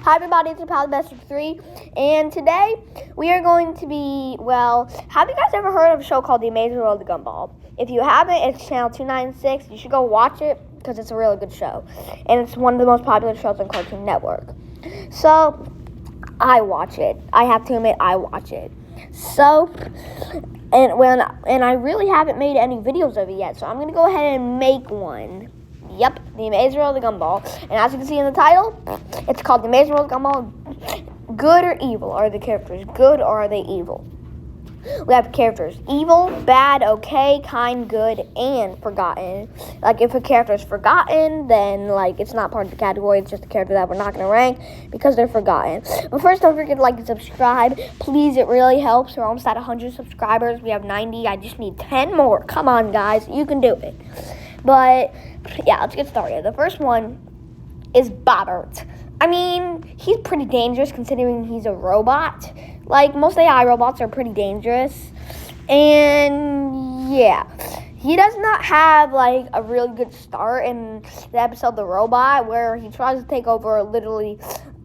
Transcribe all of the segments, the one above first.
Hi everybody, it's your pal, the Best of 3, and today we are going to be, have you guys ever heard of a show called The Amazing World of Gumball? If you haven't, it's channel 296. You should go watch it because it's a really good show, and it's one of the most popular shows on Cartoon Network. So, I watch it. I have to admit, I watch it. So, and I really haven't made any videos of it yet, so I'm going to go ahead and make one. Yep, The Amazing World of Gumball. And as you can see in the title, it's called The Amazing World of Gumball. Good or evil are the characters? Good or are they evil? We have characters evil, bad, okay, kind, good, and forgotten. Like, if a character is forgotten, then, it's not part of the category. It's just a character that we're not going to rank because they're forgotten. But first, don't forget to like and subscribe. Please, it really helps. We're almost at 100 subscribers. We have 90. I just need 10 more. Come on, guys. You can do it. But yeah, let's get started. The first one is Bobbert. I mean, he's pretty dangerous considering he's a robot. Most AI robots are pretty dangerous. And yeah, he does not have a really good start in the episode The Robot, where he tries to take over literally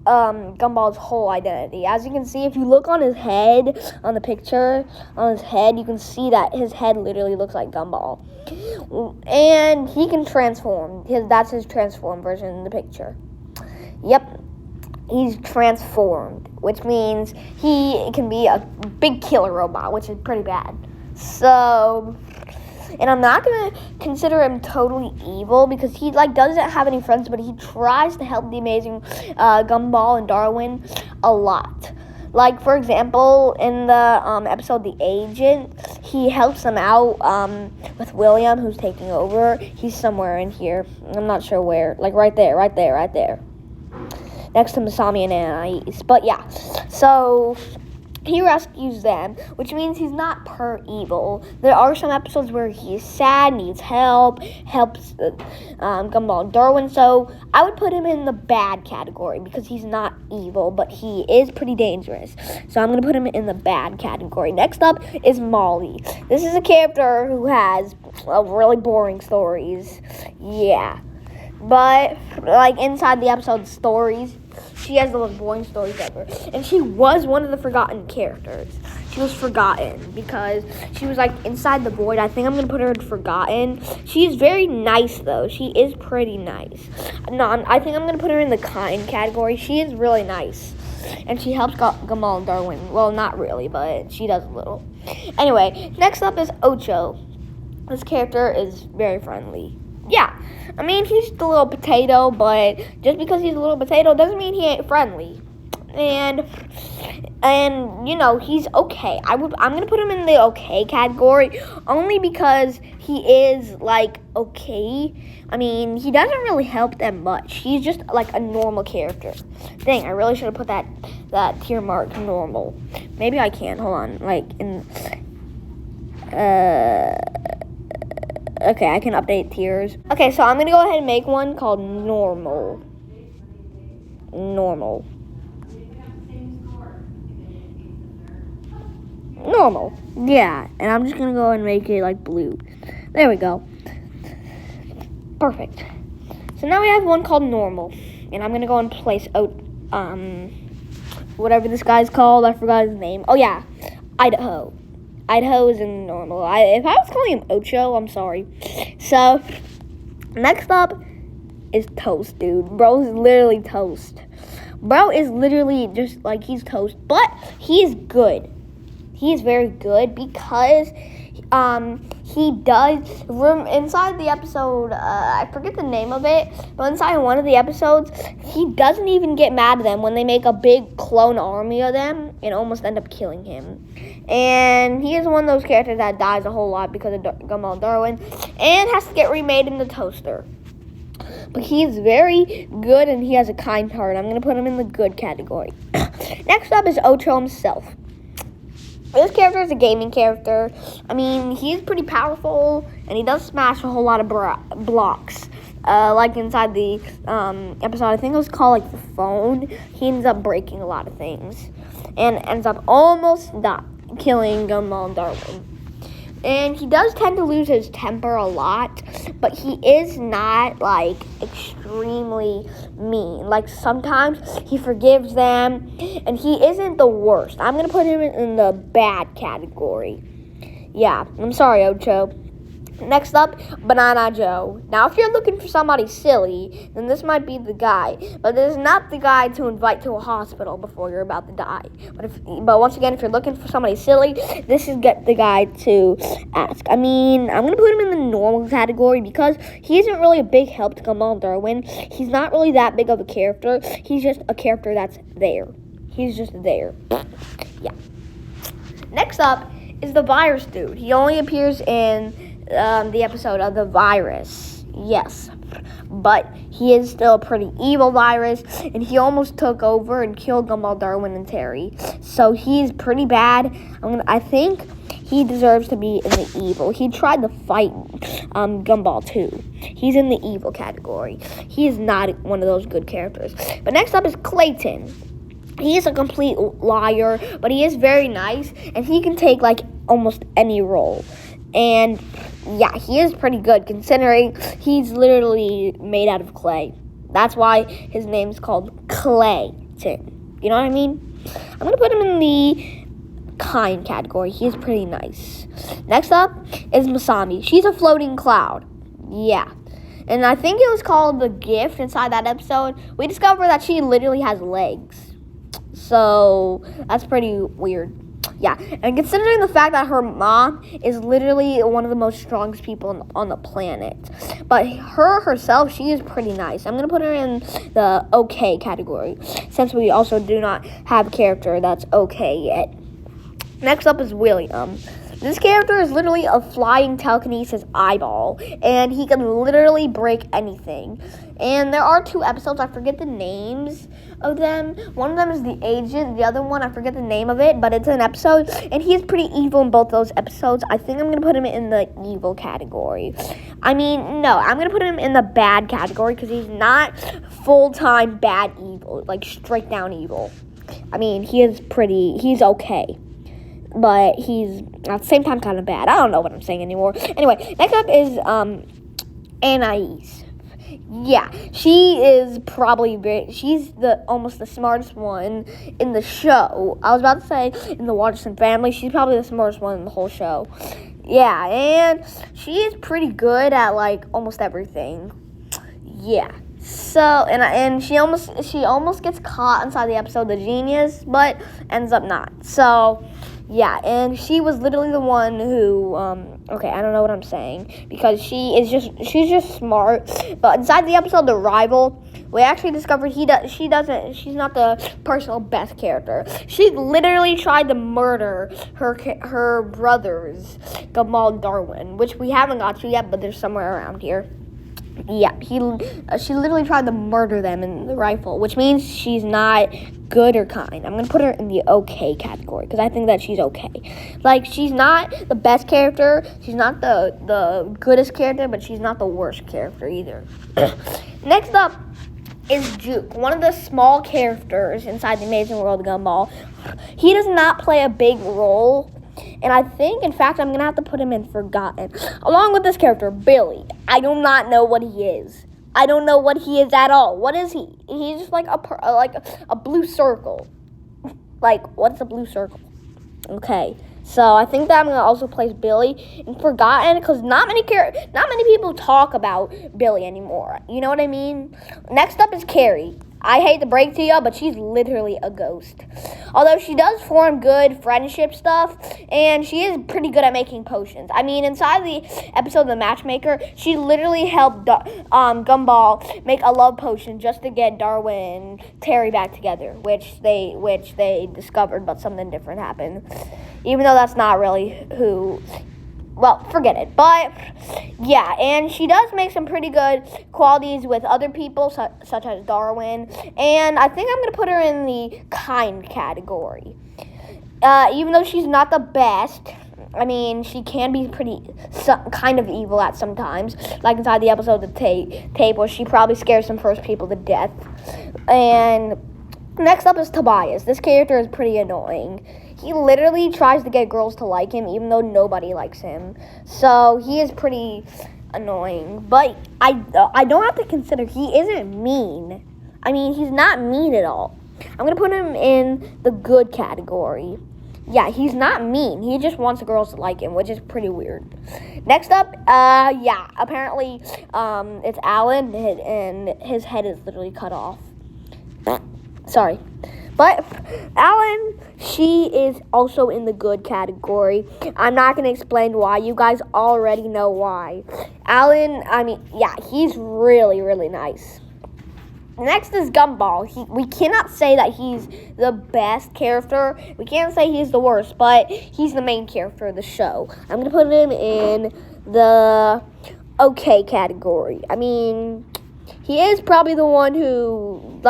Gumball's whole identity. As you can see, if you look on his head, on the picture, on his head, you can see that his head literally looks like Gumball. And he can transform. That's his transform version in the picture. Yep, he's transformed, which means he can be a big killer robot, which is pretty bad. So, and I'm not going to consider him totally evil because he, doesn't have any friends, but he tries to help the amazing Gumball and Darwin a lot. For example, in the episode The Agent, he helps them out with William, who's taking over. He's somewhere in here. I'm not sure where. Right there. Next to Masami and Anais. But yeah, so he rescues them, which means he's not per evil. There are some episodes where he's sad, needs help, helps Gumball and Darwin. So I would put him in the bad category because he's not evil, but he is pretty dangerous. So I'm going to put him in the bad category. Next up is Molly. This is a character who has really boring stories. Yeah. But, inside the episode stories, she has the most boring stories ever. And she was one of the forgotten characters. She was forgotten because she was, inside the void. I think I'm going to put her in forgotten. She's very nice, though. She is pretty nice. No, I think I'm going to put her in the kind category. She is really nice. And she helps Gumball and Darwin. Well, not really, but she does a little. Anyway, next up is Ocho. This character is very friendly. Yeah, I mean, he's the little potato, but just because he's a little potato doesn't mean he ain't friendly. And he's okay. I'm going to put him in the okay category only because he is, okay. I mean, he doesn't really help them much. He's just, a normal character. Dang, I really should have put that tier mark normal. Maybe I can. Hold on. Okay, I can update tiers. Okay, so I'm going to go ahead and make one called Normal. Normal. Yeah, and I'm just going to go and make it, blue. There we go. Perfect. So now we have one called Normal. And I'm going to go and place whatever this guy's called. I forgot his name. Oh, yeah. Idaho. Idaho is in normal. If I was calling him Ocho, I'm sorry. So, next up is Toast, dude. Bro is literally toast. Bro is literally just he's toast. But he is good. He is very good because he does, inside the episode, I forget the name of it, but inside one of the episodes, he doesn't even get mad at them when they make a big clone army of them and almost end up killing him. And he is one of those characters that dies a whole lot because of Gumball and Darwin and has to get remade in the toaster. But he's very good and he has a kind heart. I'm going to put him in the good category. Next up is Ocho himself. This character is a gaming character. I mean, he's pretty powerful, and he does smash a whole lot of blocks. Inside the episode, I think it was called, The Phone, he ends up breaking a lot of things. And ends up almost not killing Gumball and Darwin. And he does tend to lose his temper a lot, but he is not, like, extremely mean. Like, sometimes he forgives them, and he isn't the worst. I'm going to put him in the bad category. Yeah, I'm sorry, Ocho. Next up, Banana Joe. Now, if you're looking for somebody silly, then this might be the guy. But this is not the guy to invite to a hospital before you're about to die. But once again, if you're looking for somebody silly, this is the guy to ask. I mean, I'm going to put him in the normal category because he isn't really a big help to Gumball Darwin. He's not really that big of a character. He's just a character that's there. He's just there. Yeah. Next up is the virus dude. He only appears in the episode of the virus. Yes, but he is still a pretty evil virus, and he almost took over and killed Gumball, Darwin, and Terry. So he's pretty bad. I think he deserves to be in the evil. He tried to fight Gumball too. He's in the evil category. He is not one of those good characters. But next up is Clayton. He is a complete liar, but he is very nice, and he can take, like, almost any role. And, yeah, he is pretty good, considering he's literally made out of clay. That's why his name's called Clayton. You know what I mean? I'm going to put him in the kind category. He is pretty nice. Next up is Masami. She's a floating cloud. Yeah. And I think it was called The Gift inside that episode. We discovered that she literally has legs. So, that's pretty weird. Yeah, and considering the fact that her mom is literally one of the most strongest people on the planet. But herself, she is pretty nice. I'm going to put her in the okay category, since we also do not have a character that's okay yet. Next up is William. This character is literally a flying telekinesis eyeball, and he can literally break anything. And there are 2 episodes, I forget the names of them. One of them is The Agent, the other one, I forget the name of it, but it's an episode, and he's pretty evil in both those episodes. I think I'm going to put him in the evil category. I mean, no, I'm going to put him in the bad category, because he's not full-time bad evil, like straight down evil. I mean, he's okay. But he's at the same time kind of bad. I don't know what I'm saying anymore. Anyway, next up is Anais. Yeah, she is she's almost the smartest one in the show. I was about to say in the Watterson family, she's probably the smartest one in the whole show. Yeah, and she is pretty good at, like, almost everything. Yeah. So, and she almost gets caught inside the episode The Genius, but ends up not. So, yeah, and she was literally the one who, okay, I don't know what I'm saying, because she's just smart, but inside the episode The Rival, we actually discovered she's not the personal best character. She literally tried to murder her brothers, Gumball, Darwin, which we haven't got to yet, but they're somewhere around here. Yeah, she literally tried to murder them in the rifle, which means she's not good or kind. I'm going to put her in the okay category, because I think that she's okay. Like, she's not the best character, she's not the goodest character, but she's not the worst character either. Next up is Juke, one of the small characters inside the Amazing World of Gumball. He does not play a big role, and I think, in fact, I'm going to have to put him in Forgotten. Along with this character, Billy. I do not know what he is. I don't know what he is at all. What is he? He's just like a blue circle. Like, what's a blue circle? Okay. So I think that I'm going to also place Billy in Forgotten, because not many people talk about Billy anymore. You know what I mean? Next up is Carrie. I hate to break to you, but she's literally a ghost. Although she does form good friendship stuff, and she is pretty good at making potions. I mean, inside the episode of The Matchmaker, she literally helped Gumball make a love potion just to get Darwin and Terry back together, which they discovered, but something different happened. Even though that's not really who... Well, forget it. But, yeah, and she does make some pretty good qualities with other people, such as Darwin. And I think I'm going to put her in the kind category. Even though she's not the best, I mean, she can be kind of evil at sometimes. Like inside the episode of the tape where she probably scares some first people to death. And next up is Tobias. This character is pretty annoying. he literally tries to get girls to like him, even though nobody likes him. So he is pretty annoying. But I don't have to consider he isn't mean. I mean, he's not mean at all. I'm going to put him in the good category. Yeah, he's not mean. He just wants the girls to like him, which is pretty weird. Next up, apparently it's Alan, and his head is literally cut off. Sorry. But Alan, she is also in the good category. I'm not going to explain why. You guys already know why. Alan, I mean, yeah, he's really, really nice. Next is Gumball. We cannot say that he's the best character. We can't say he's the worst, but he's the main character of the show. I'm going to put him in the okay category. I mean, he is probably the one who,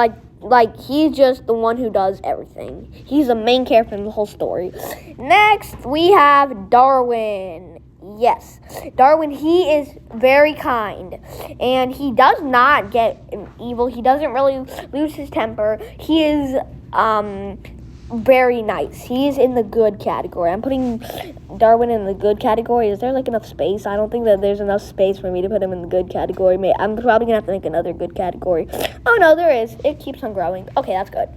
he's just the one who does everything. He's the main character in the whole story. Next, we have Darwin. Yes, Darwin, he is very kind, and he does not get evil. He doesn't really lose his temper. He is very nice. He's in the good category. I'm putting Darwin in the good category. Is there enough space? I don't think that there's enough space for me to put him in the good category. I'm probably gonna have to make another good category. Oh no, there is. It keeps on growing. Okay, that's good.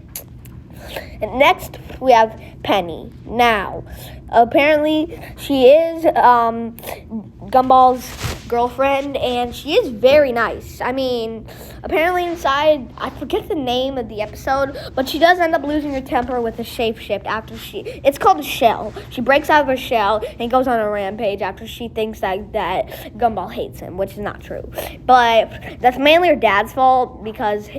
And next, we have Penny. Now, apparently, she is Gumball's girlfriend, and she is very nice. I mean, apparently inside, I forget the name of the episode, but she does end up losing her temper with a shapeshift after it's called a shell. She breaks out of her shell and goes on a rampage after she thinks that Gumball hates him, which is not true. But that's mainly her dad's fault because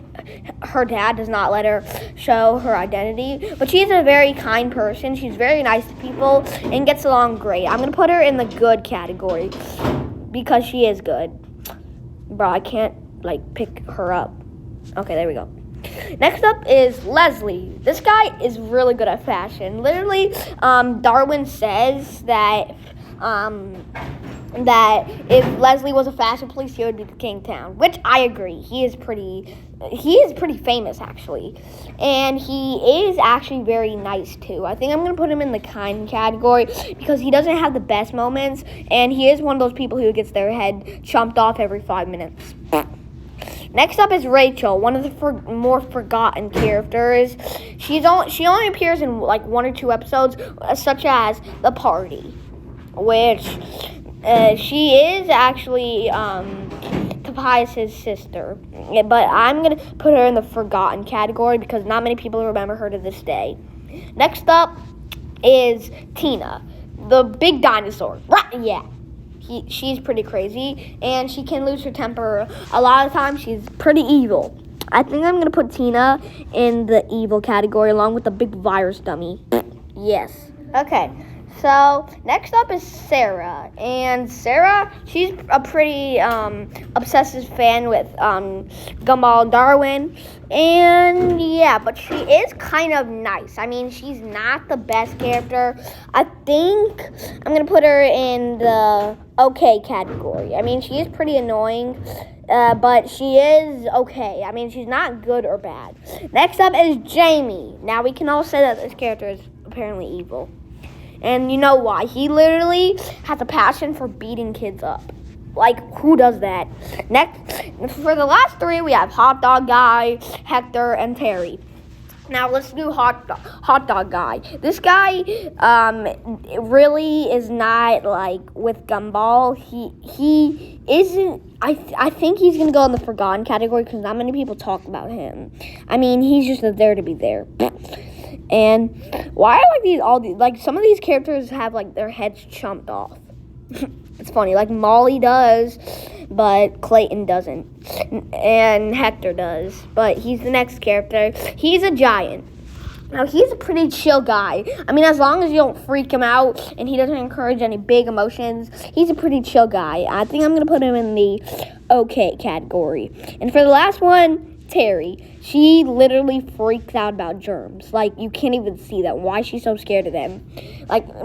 her dad does not let her show her identity. But she's a very kind person. She's very nice to people and gets along great. I'm going to put her in the good category because she is good. Bro, I can't, pick her up. Okay, there we go. Next up is Leslie. This guy is really good at fashion. Literally, Darwin says that if Leslie was a fashion police, he would be the king of town, which I agree. He is pretty famous, actually. And he is actually very nice, too. I think I'm going to put him in the kind category because he doesn't have the best moments, and he is one of those people who gets their head chomped off every 5 minutes. Next up is Rachel, one of the more forgotten characters. She only appears in 1 or 2 episodes, such as The Party, which she is actually Tobias' sister. But I'm going to put her in the forgotten category because not many people remember her to this day. Next up is Tina, the big dinosaur. Yeah. She's pretty crazy, and she can lose her temper. A lot of times, she's pretty evil. I think I'm going to put Tina in the evil category along with the big virus dummy. Yes. Okay, so next up is Sarah. And Sarah, she's a pretty obsessive fan with Gumball and Darwin. And yeah, but she is kind of nice. I mean, she's not the best character. I think I'm going to put her in the okay category. I mean, she is pretty annoying, but she is okay. I mean, she's not good or bad. Next up is Jamie. Now, we can all say that this character is apparently evil. And you know why? He literally has a passion for beating kids up. Who does that? Next, for the last 3, we have Hot Dog Guy, Hector, and Terry. Now, let's do Hot Dog Guy. This guy really is not, with Gumball. He isn't... I think he's going to go in the forgotten category because not many people talk about him. I mean, he's just there to be there. And why are some of these characters have, their heads chomped off. It's funny, Molly does, but Clayton doesn't. And Hector does, but he's the next character. He's a giant. Now, he's a pretty chill guy. I mean, as long as you don't freak him out and he doesn't encourage any big emotions, he's a pretty chill guy. I think I'm going to put him in the okay category. And for the last one, Terry. She literally freaks out about germs. You can't even see that. Why is she so scared of them?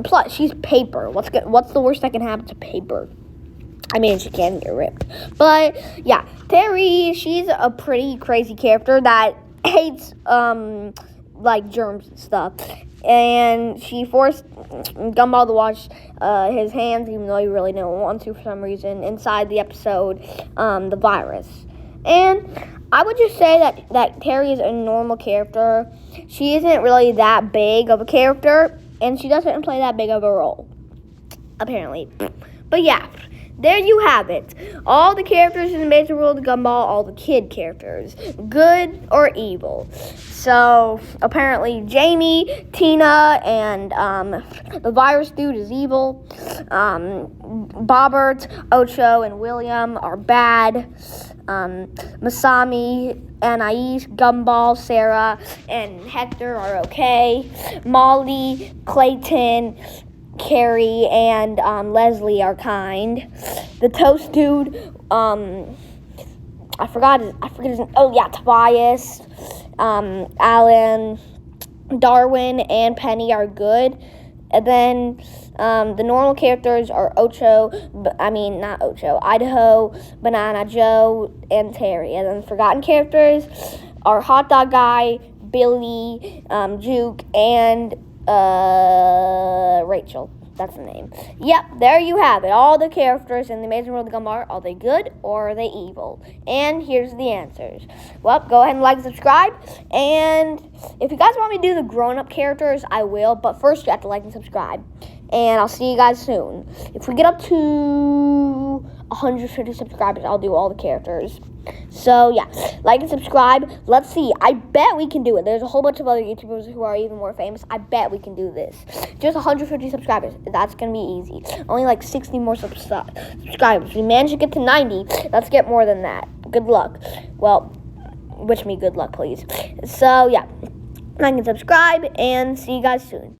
Plus, she's paper. What's the worst that can happen to paper? I mean, she can get ripped. But, yeah, Terry, she's a pretty crazy character that hates like germs and stuff. And she forced Gumball to wash his hands, even though he really didn't want to for some reason, inside the episode, The Virus. And I would just say that Terry is a normal character. She isn't really that big of a character, and she doesn't play that big of a role, apparently. But yeah, there you have it. All the characters in the Amazing World of Gumball, all the kid characters, good or evil. So apparently Jamie, Tina, and the virus dude is evil. Bobbert, Ocho, and William are bad. Masami, Anais, Gumball, Sarah, and Hector are okay. Molly, Clayton, Carrie, and Leslie are kind. The toast dude, I forgot his name. Oh yeah, Tobias, Alan, Darwin, and Penny are good. And then the normal characters are Idaho, Banana Joe, and Terry. And then the forgotten characters are Hot Dog Guy, Billy, Juke, and Rachel. That's the name. Yep, there you have it. All the characters in the Amazing World of Gumball, are they good or are they evil? And here's the answers. Well, go ahead and like and subscribe. And if you guys want me to do the grown-up characters, I will. But first, you have to like and subscribe. And I'll see you guys soon. If we get up to 150 subscribers, I'll do all the characters. So, yeah, like and subscribe. Let's see. I bet we can do it. There's a whole bunch of other YouTubers who are even more famous. I bet we can do this. Just 150 subscribers. That's going to be easy. Only like 60 more subscribers. We managed to get to 90. Let's get more than that. Good luck. Well, wish me good luck, please. So, yeah, like and subscribe, and see you guys soon.